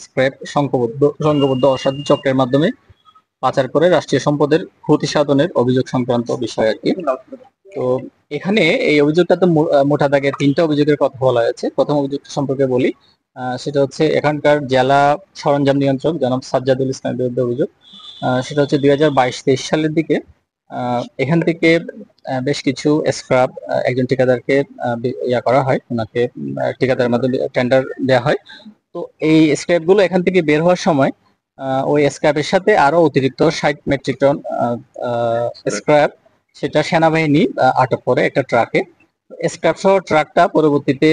Scrap সংঘবদ্ধ অসাধু চক্রের মাধ্যমে পাচার করে রাষ্ট্রীয় সম্পদের ক্ষতি সাধনের অভিযোগ সংক্রান্ত বিষয় আর কি। তো এখানে এই অভিযোগটাতে মোটা দাগে 3টা অভিযোগের কথা বলা হয়েছে। প্রথম অভিযোগটা সম্পর্কে বলি, সেটা হচ্ছে এখানকার জেলা সরঞ্জাম নিয়ন্ত্রক জনাব সাজ্জাদুল ইসলামের বিরুদ্ধে অভিযোগ। সেটা হচ্ছে 2022-23 সালের দিকে এখান থেকে বেশ কিছু স্ক্র্যাপ একজন ঠিকাদারকে ইয়া করা হয়, ওনাকে ঠিকাদারের মাধ্যমে টেন্ডার দেওয়া হয়। তো এই স্ক্র্যাপ গুলো এখান থেকে বের হওয়ার সময় ওই স্ক্র্যাপের সাথে আরো অতিরিক্ত 60 মেট্রিক টন স্ক্র্যাপ সেটা সেনাবাহিনী আটক করে একটা ট্রাকে। স্ক্র্যাপ সহ ট্রাকটা পরবর্তীতে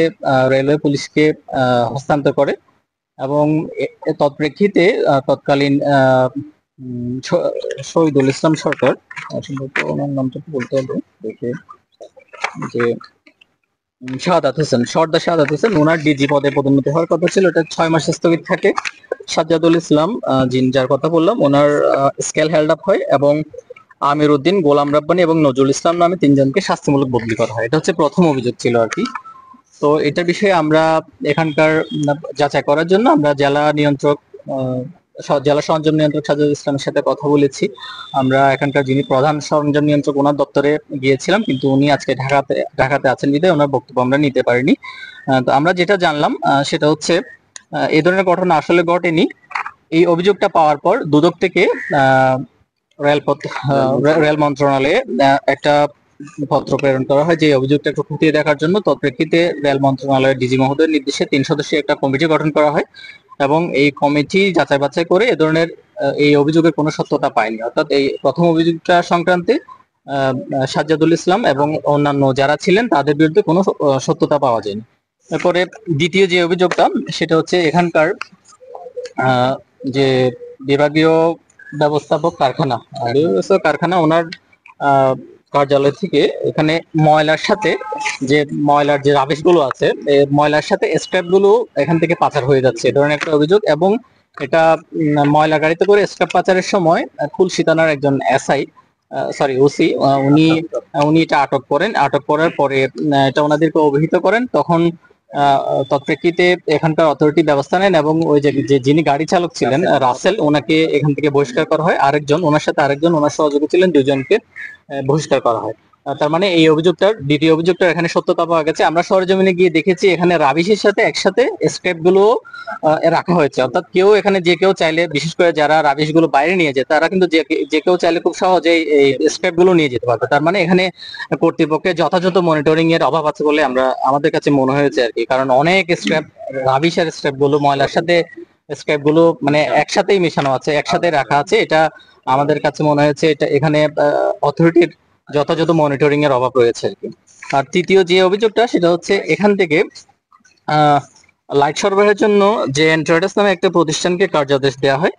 রেলওয়ে পুলিশকে হস্তান্তর করে এবং তৎপ্রেক্ষিতে তৎকালীন শহীদুল ইসলাম সরকার, সম্ভবত ওনার নামটা বলতে হবে দেখে, যে শাহাদাত হোসেন, সর্দার শাহাদাত হোসেন, ওনার ডিজি পদে পদোন্নতি হওয়ার কথা ছিল, এটা 6 মাস স্থগিত থাকে। সাজ্জাদুল ইসলাম যার কথা বললাম, ওনার স্কেল হেল্ড আপ হয় এবং আমির উদ্দিন, গোলাম রাব্বানি এবং নজরুল ইসলাম নামে 3 জনকে শাস্তিমূলক বদলি করা হয়। এটা হচ্ছে প্রথম অভিযোগ ছিল আর কি। তো এটার বিষয়ে আমরা এখানকার যাচাই করার জন্য আমরা জেলা সরঞ্জাম নিয়ন্ত্রক সাজ্জাদুল ইসলামের সাথে কথা বলেছি। আমরা এখানকার যিনি প্রধান সরঞ্জাম নিয়ন্ত্রক ওনার দপ্তরে গিয়েছিলাম, কিন্তু উনি আজকে ঢাকাতে আছেন বিধায় ওনার বক্তব্য আমরা নিতে পারিনি। তো আমরা যেটা জানলাম সেটা হচ্ছে এই ধরনের ঘটনা আসলে ঘটেনি। এই অভিযোগটা পাওয়ার পর দুদক থেকে রেল মন্ত্রণালয়ে একটা পত্র প্রেরণ করা হয় যে অভিযোগটা একটু খতিয়ে দেখার জন্য। তৎপ্রেক্ষিতে রেল মন্ত্রণালয়ের ডিজি মহোদয়ের নির্দেশে 3 সদস্যের একটা কমিটি গঠন করা হয় এবং এই কমিটি যাচাই বাছাই করে এ ধরনের এই অভিযোগের কোনো সত্যতা পায়নি। অর্থাৎ এই প্রথম অভিযোগটা সংক্রান্তে সাজ্জাদুল ইসলাম এবং অন্যান্য যারা ছিলেন তাদের বিরুদ্ধে কোনো সত্যতা পাওয়া যায়নি। এরপরে দ্বিতীয় যে অভিযোগটা সেটা হচ্ছে এখানকার যে বিভাগীয় ব্যবস্থাপক কারখানা ওনার কার্যালয় থেকে এখানে ময়লার সাথে ময়লার যে রাবিশ গুলো আছে, ময়লার সাথে স্ক্র্যাপ গুলো এখান থেকে পাচার হয়ে যাচ্ছে, এই ধরনের একটা অভিযোগ। এবং এটা ময়লা গাড়িতে করে স্ক্র্যাপ পাচারের সময় খুলশী থানার একজন ওসি উনি এটা আটক করেন। আটক করার পরে এটা ওনাদেরকে অবহিত করেন। তখন তৎপ্রেক্ষিতে এখানকার অথরিটি ব্যবস্থা নেন এবং ওই যে যিনি গাড়ি চালক ছিলেন রাসেল, ওনাকে এখান থেকে বহিষ্কার করা হয়। ওনার সাথে আরেকজন ওনার সহযোগী ছিলেন, 2 জনকে বহিষ্কার করা হয়। তার মানে এই দ্বিতীয় অভিযোগটার এখানে সত্যতা পাওয়া গেছে। আমরা সরেজমিনে গিয়ে দেখেছি এখানে রাবিশের সাথে একসাথে স্ক্র্যাপ গুলো রাখা হয়েছে। অর্থাৎ যে কেউ চাইলে, বিশেষ করে যারা রাবিশ গুলো বাইরে নিয়ে যায়, তারা কিন্তু যে কেউ চাইলে খুব সহজেই এই স্ক্র্যাপ গুলো নিয়ে যেতে পারবে। তার মানে এখানে কর্তৃপক্ষের যথাযথ মনিটরিং এর অভাব আছে বলে আমাদের কাছে মনে হয়েছে আর কি। কারণ অনেক রাবিশ আর স্ক্র্যাপ গুলো, ময়লার সাথে স্ক্র্যাপ গুলো মানে একসাথেই মেশানো আছে, একসাথে রাখা আছে। এটা আমাদের কাছে মনে হয়েছে এটা এখানে অথরিটির যথাযথ মনিটরিং এর অভাব রয়েছে আর কি। আর তৃতীয় যে অভিযোগটা সেটা হচ্ছে এখান থেকে লাইট সরবরাহের জন্য যে ট্রেডার্স নামে একটা প্রতিষ্ঠানকে কার্যাদেশ দেওয়া হয়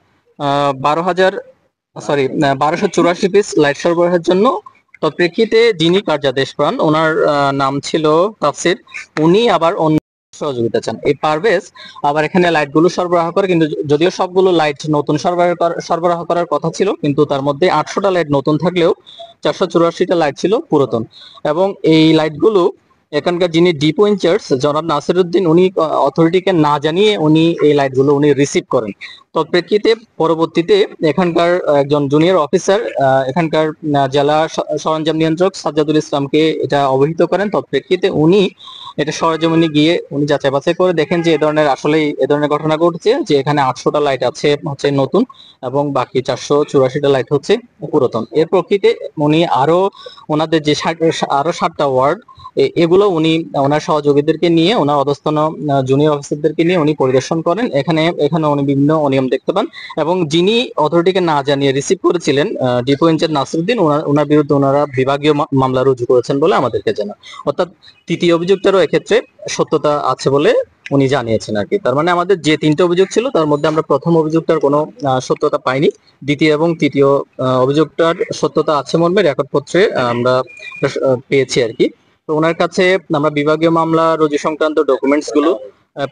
1284 পিস লাইট সরবরাহের জন্য। তৎপ্রেক্ষিতে যিনি কার্যাদেশ পান ওনার নাম ছিল তাফসির, উনি আবার অন্য সহযোগিতা চান। এই পারভেজ আবার এখানে লাইট গুলো সরবরাহ করে, কিন্তু যদিও সবগুলো লাইট নতুন সরবরাহ করার কথা ছিল, কিন্তু তার মধ্যে 800টা লাইট নতুন থাকলেও 484টা লাইট ছিল পুরাতন। এবং এই লাইটগুলো এখানকার যিনি ডিপো ইনচার্জ জনাব নাসিরউদ্দিন, উনি অথরিটিকে না জানিয়ে উনি এই লাইটগুলো রিসিভ করেন। তৎপ্রেক্ষিতে পরবর্তীতে এখানকার একজন জুনিয়র অফিসার এখানকার জেলা সরঞ্জাম নিয়ন্ত্রক সাজ্জাদুল ইসলামকে এটা অবহিত করেন। তৎপ্রেক্ষিতে উনি এটা সরেজমিনে গিয়ে উনি যাচাই বাছাই করে দেখেন যে এ ধরনের ঘটনা ঘটছে, যে এখানে 800টা লাইট হচ্ছে নতুন এবং বাকি 484টা লাইট হচ্ছে পুরাতন। এর প্রেক্ষিতে উনি ওনাদের যে আরো 7টা ওয়ার্ড, এগুলো উনি ওনার সহযোগীদেরকে নিয়ে, ওনার অধস্তন জুনিয়র অফিসারদেরকে নিয়ে উনি পরিদর্শন করেন। এখানে উনি বিভিন্ন অনিয়ম দেখতে পান এবং যিনি অথরিটিকে না জানিয়ে রিসিভ করেছিলেন ডিপো ইনচার্জ নাসিরউদ্দিন, ওনার বিরুদ্ধে ওনারা বিভাগীয় মামলা রুজু করেছেন বলে আমাদেরকে জানা। অর্থাৎ তৃতীয় অভিযোগটারও এক্ষেত্রে সত্যতা আছে বলে উনি জানিয়েছেন আর কি। তার মানে আমাদের যে 3টে অভিযোগ ছিল তার মধ্যে আমরা প্রথম অভিযোগটার কোনো সত্যতা পাইনি, দ্বিতীয় এবং তৃতীয় অভিযোগটার সত্যতা আছে মর্মে রেকর্ডপত্রে আমরা পেয়েছি আর কি। তো ওনার কাছে আমরা বিভাগীয় মামলা রুজু সংক্রান্ত ডকুমেন্টস গুলো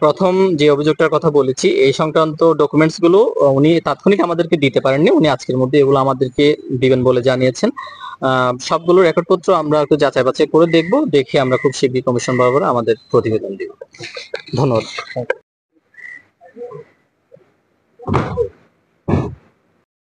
প্রথম যে অভিযোগটার কথা বলেছি এই সংক্রান্ত ডকুমেন্টস গুলো উনি তাৎক্ষণিক আমাদেরকে দিতে পারেননি, উনি আজকের মধ্যে এগুলো আমাদেরকে দিবেন বলে জানিয়েছেন। সবগুলো রেকর্ডপত্র আমরা একটু যাচাই বাছাই করে দেখবো, দেখে আমরা খুব শীঘ্রই কমিশন বরাবর আমাদের প্রতিবেদন দিব। ধন্যবাদ।